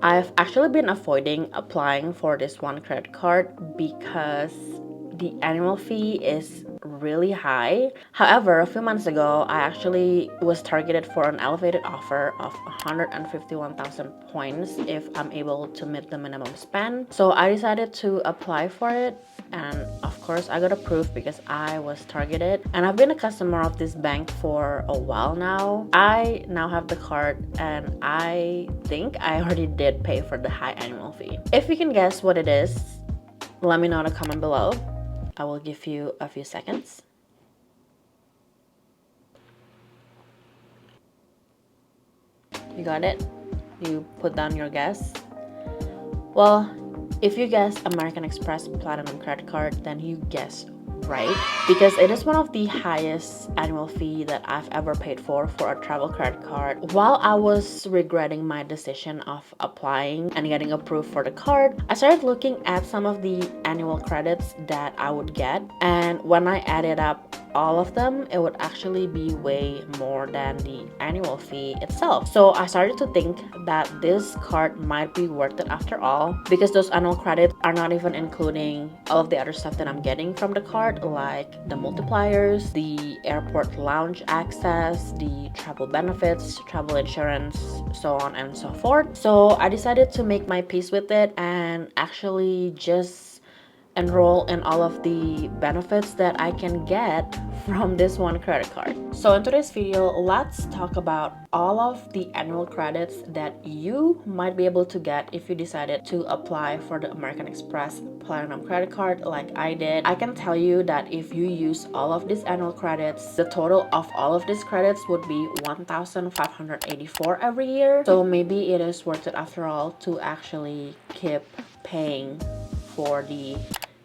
I've actually been avoiding applying for this one credit card because the annual fee is really high. However, a few months ago, I actually was targeted for an elevated offer of 151,000 points if I'm able to meet the minimum spend. So I decided to apply for it, and of course I got approved because I was targeted, and I've been a customer of this bank for a while now. I now have the card, and I think I already did pay for the high annual fee. If you can guess what it is, let me know in a comment below. I will give you a few seconds. You got it? You put down your guess? Well, if you guess American Express Platinum credit card, then you guessed right, because it is one of the highest annual fee that I've ever paid for a travel credit card. While I was regretting my decision of applying and getting approved for the card, I started looking at some of the annual credits that I would get, and when I added up all of them, it would actually be way more than the annual fee itself. So I started to think that this card might be worth it after all, because those annual credits are not even including all of the other stuff that I'm getting from the card, like the multipliers, the airport lounge access, the travel benefits, travel insurance, so on and so forth. So I decided to make my peace with it and actually just enroll in all of the benefits that I can get from this one credit card. So in today's video, let's talk about all of the annual credits that you might be able to get if you decided to apply for the American Express Platinum credit card like I did. I can tell you that if you use all of these annual credits, the total of all of these credits would be 1,584 every year. So maybe it is worth it after all to actually keep paying for the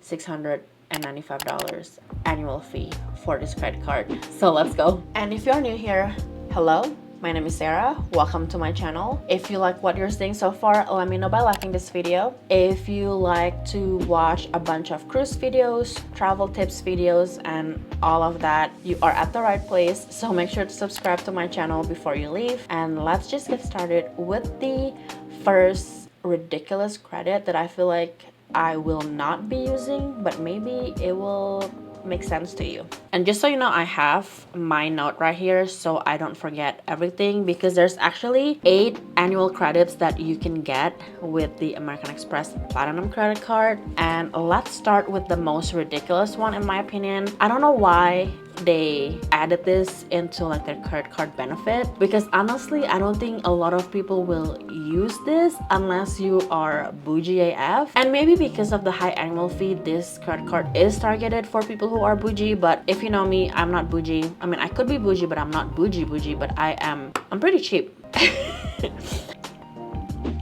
$695 annual fee for this credit card. So let's go. And if you're new here, hello, my name is Sarah. Welcome to my channel. If you like what you're seeing so far, let me know by liking this video. If you like to watch a bunch of cruise videos, travel tips videos, and all of that, you are at the right place. So make sure to subscribe to my channel before you leave. And let's just get started with the first ridiculous credit that I feel like I will not be using, but maybe it will make sense to you. And just so you know, I have my note right here so I don't forget everything, because there's actually 8 annual credits that you can get with the American Express Platinum credit card. And let's start with the most ridiculous one in my opinion. I don't know why they added this into like their credit card benefit, because honestly I don't think a lot of people will use this unless you are bougie AF. And maybe because of the high annual fee, this credit card is targeted for people who are bougie. But if you know me, I'm not bougie. I mean, I could be bougie, but I'm not bougie, but I'm pretty cheap.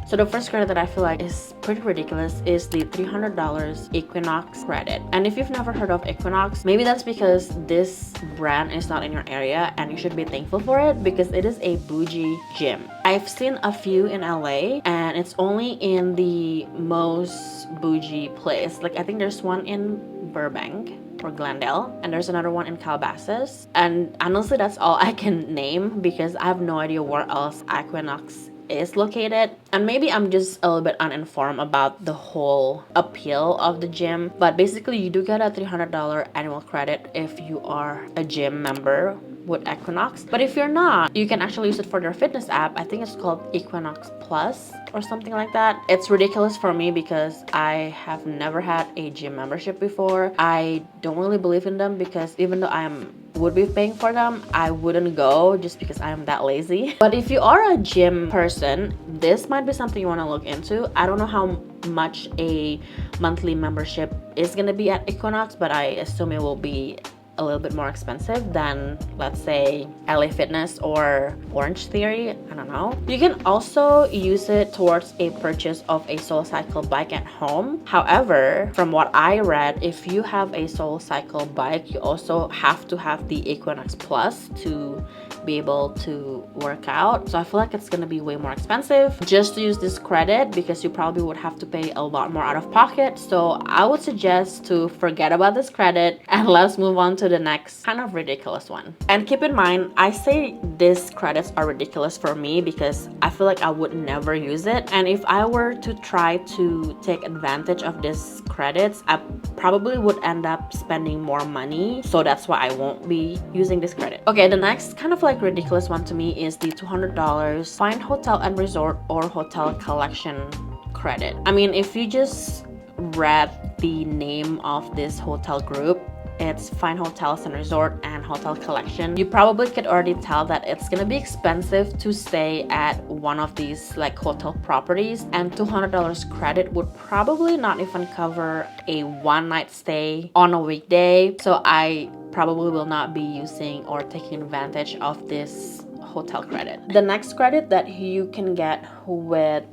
So the first credit that I feel like is pretty ridiculous is the $300 Equinox credit. And if you've never heard of Equinox, maybe that's because this brand is not in your area, and you should be thankful for it because it is a bougie gym. I've seen a few in LA, and it's only in the most bougie place. Like I think there's one in Burbank or Glendale, and there's another one in Calabasas. And honestly, that's all I can name because I have no idea where else Equinox is located. And maybe I'm just a little bit uninformed about the whole appeal of the gym, but basically you do get a $300 annual credit if you are a gym member with Equinox. But if you're not, you can actually use it for their fitness app. I think it's called Equinox Plus or something like that. It's ridiculous for me because I have never had a gym membership before. I don't really believe in them because even though would be paying for them, I wouldn't go just because I am that lazy. But if you are a gym person, this might be something you want to look into. I don't know how much a monthly membership is gonna be at Equinox, but I assume it will be a little bit more expensive than, let's say, LA Fitness or Orange Theory. I don't know. You can also use it towards a purchase of a SoulCycle bike at home. However, from what I read, if you have a SoulCycle bike, you also have to have the Equinox Plus to be able to work out. So I feel like it's gonna be way more expensive just to use this credit, because you probably would have to pay a lot more out of pocket. So I would suggest to forget about this credit and let's move on to the next kind of ridiculous one. And keep in mind, I say these credits are ridiculous for me because I feel like I would never use it. And if I were to try to take advantage of these credits, I probably would end up spending more money. So that's why I won't be using this credit. Okay, the next kind of like ridiculous one to me is the $200 Fine Hotel and Resort or Hotel Collection credit. I mean, if you just read the name of this hotel group, it's Fine Hotels and Resort and Hotel Collection, you probably could already tell that it's gonna be expensive to stay at one of these like hotel properties, and $200 credit would probably not even cover a one-night stay on a weekday. So I probably will not be using or taking advantage of this hotel credit. The next credit that you can get with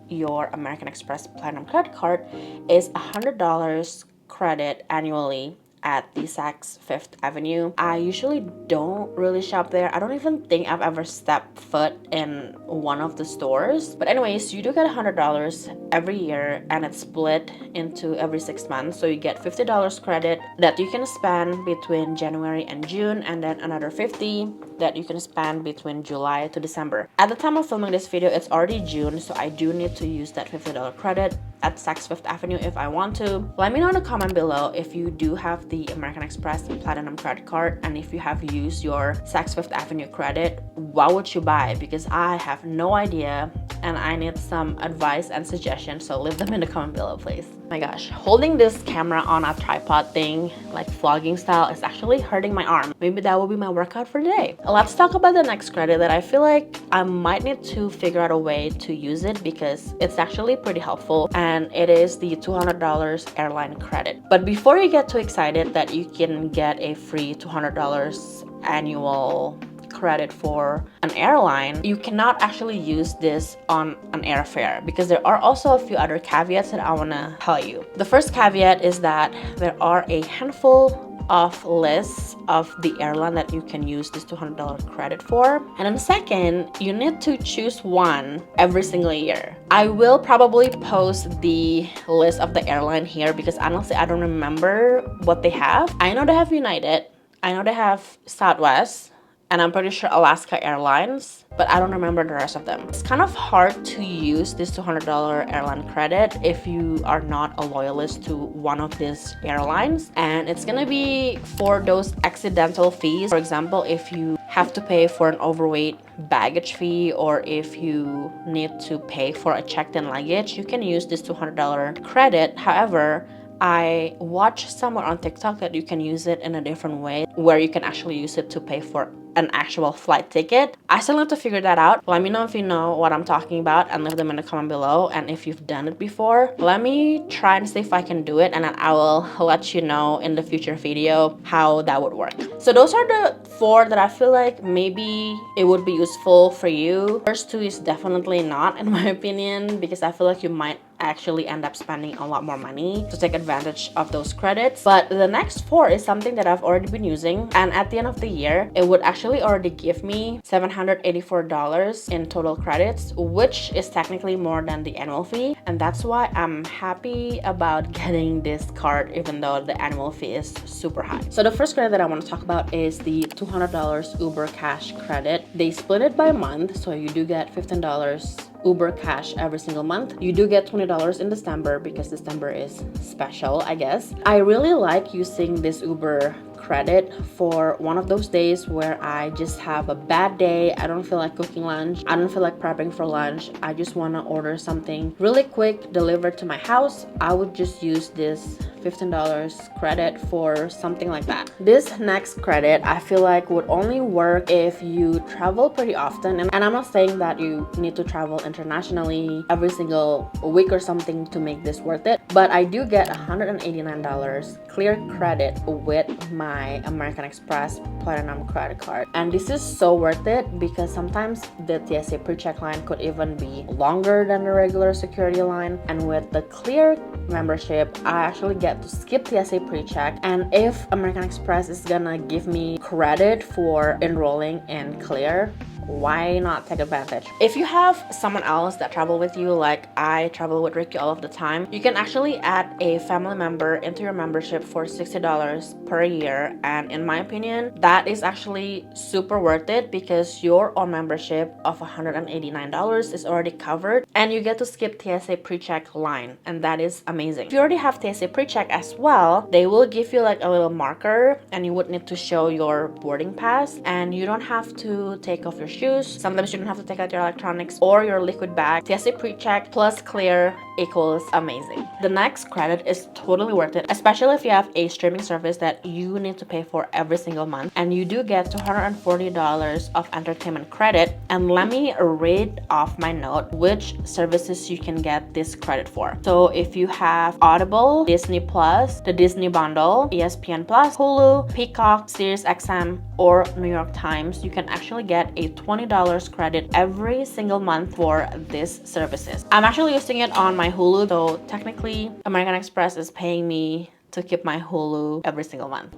your American Express Platinum credit card is $100 credit annually at the Saks Fifth Avenue. I usually don't really shop there. I don't even think I've ever stepped foot in one of the stores. But anyways, you do get $100 every year, and it's split into every 6 months. So you get $50 credit that you can spend between January and June, and then another $50 that you can spend between July to December. At the time of filming this video, it's already June, so I do need to use that $50 credit at Saks Fifth Avenue if I want to. Let me know in the comment below if you do have the American Express Platinum credit card, and if you have used your Saks Fifth Avenue credit, what would you buy? Because I have no idea and I need some advice and suggestions, so leave them in the comment below, please. Oh my gosh, holding this camera on a tripod thing, like vlogging style, is actually hurting my arm. Maybe that will be my workout for the day. Let's talk about the next credit that I feel like I might need to figure out a way to use it, because it's actually pretty helpful, and it is the $200 airline credit. But before you get too excited that you can get a free $200 annual credit for an airline, you cannot actually use this on an airfare, because there are also a few other caveats that I want to tell you. The first caveat is that there are a handful of lists of the airline that you can use this $200 credit for, and then second, you need to choose one every single year. I will probably post the list of the airline here, because honestly I don't remember what they have. I know they have United, I know they have Southwest, and I'm pretty sure Alaska Airlines, but I don't remember the rest of them. It's kind of hard to use this $200 airline credit if you are not a loyalist to one of these airlines, and it's gonna be for those accidental fees. For example, if you have to pay for an overweight baggage fee, or if you need to pay for a checked-in luggage, you can use this $200 credit. However, I watched somewhere on TikTok that you can use it in a different way, where you can actually use it to pay for an actual flight ticket. I still have to figure that out. Let me know if you know what I'm talking about, and leave them in the comment below. And if you've done it before, let me try and see if I can do it, and then I will let you know in the future video how that would work. So those are the 4 that I feel like maybe it would be useful for you. First 2 is definitely not, in my opinion, because I feel like you might actually end up spending a lot more money to take advantage of those credits. But the next 4 is something that I've already been using, and at the end of the year it would actually already give me $784 in total credits, which is technically more than the annual fee, and that's why I'm happy about getting this card even though the annual fee is super high. So the first credit that I want to talk about is the $200 Uber Cash credit. They split it by month, so you do get $15 Uber Cash every single month. You do get $20 in December, because December is special, I guess. I really like using this Uber credit for one of those days where I just have a bad day. I don't feel like cooking lunch, I don't feel like prepping for lunch, I just want to order something really quick delivered to my house. I would just use this $15 credit for something like that. This next credit I feel like would only work if you travel pretty often, and I'm not saying that you need to travel internationally every single week or something to make this worth it, but I do get $189 clear credit with my American Express Platinum credit card, and this is so worth it because sometimes the TSA pre-check line could even be longer than the regular security line, and with the clear membership I actually get get to skip TSA pre-check, and if American Express is gonna give me credit for enrolling in Clear, why not take advantage? If you have someone else that travel with you, like I travel with Ricky all of the time, you can actually add a family member into your membership for $60 per year, and in my opinion that is actually super worth it because your own membership of $189 is already covered and you get to skip TSA pre-check line, and that is amazing. If you already have TSA pre-check as well, they will give you like a little marker and you would need to show your boarding pass, and you don't have to take off your shoes. Sometimes you don't have to take out your electronics or your liquid bag. TSA pre-check plus Clear equals amazing. The next credit is totally worth it, especially if you have a streaming service that you need to pay for every single month, and you do get $240 of entertainment credit. And let me read off my note which services you can get this credit for. So if you have Audible, Disney Plus, the Disney Bundle, ESPN Plus, Hulu, Peacock, Sirius XM, or New York Times, you can actually get a $20 credit every single month for these services. I'm actually using it on my Hulu, so technically American Express is paying me to keep my Hulu every single month.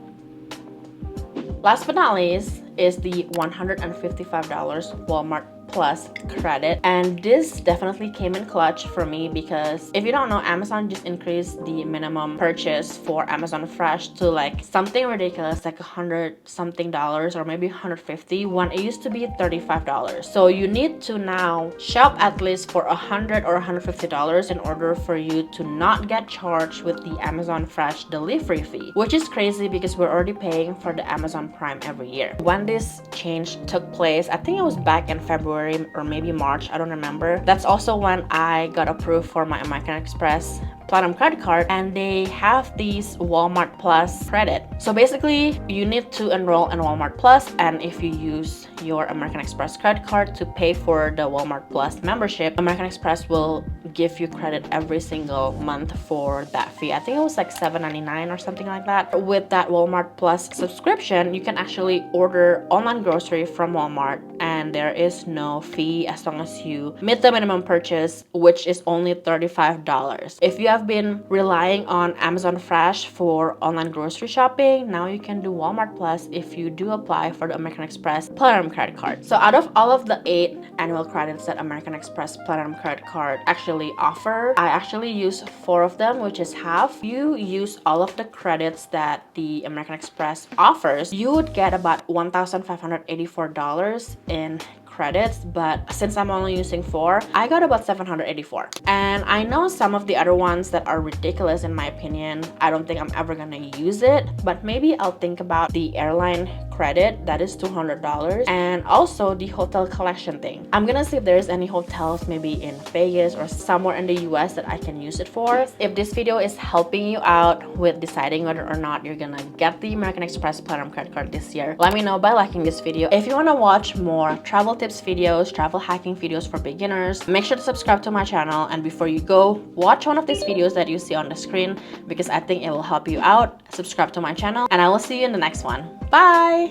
Last but not least is the $155 Walmart Plus credit, and this definitely came in clutch for me because if you don't know, Amazon just increased the minimum purchase for Amazon Fresh to like something ridiculous, like $100 something or maybe $150 when it used to be $35. So you need to now shop at least for $100 or $150 in order for you to not get charged with the Amazon Fresh delivery fee, which is crazy because we're already paying for the Amazon Prime every year. When this change took place, I think it was back in February or maybe March, I don't remember. That's also when I got approved for my American Express Platinum credit card, and they have these Walmart Plus credit. So basically you need to enroll in Walmart Plus, and if you use your American Express credit card to pay for the Walmart Plus membership, American Express will give you credit every single month for that fee. I think it was like $7.99 or something like that. With that Walmart Plus subscription, you can actually order online grocery from Walmart and there is no fee as long as you meet the minimum purchase, which is only $35. If you have been relying on Amazon Fresh for online grocery shopping, now you can do Walmart Plus if you do apply for the American Express Platinum credit card. So out of all of the 8 annual credits that American Express Platinum credit card actually offer, I actually use 4 of them, which is half. You use all of the credits that the American Express offers, you would get about $1,584 in credits, but since I'm only using 4, I got about $784. And I know some of the other ones that are ridiculous in my opinion. I don't think I'm ever gonna use it, but maybe I'll think about the airline credit, that is $200, and also the hotel collection thing. I'm gonna see if there's any hotels maybe in Vegas or somewhere in the US that I can use it for. If this video is helping you out with deciding whether or not you're gonna get the American Express Platinum credit card this year, let me know by liking this video. If you want to watch more travel tips videos, travel hacking videos for beginners, make sure to subscribe to my channel, and before you go, watch one of these videos that you see on the screen because I think it will help you out. Subscribe to my channel and I will see you in the next one. Bye!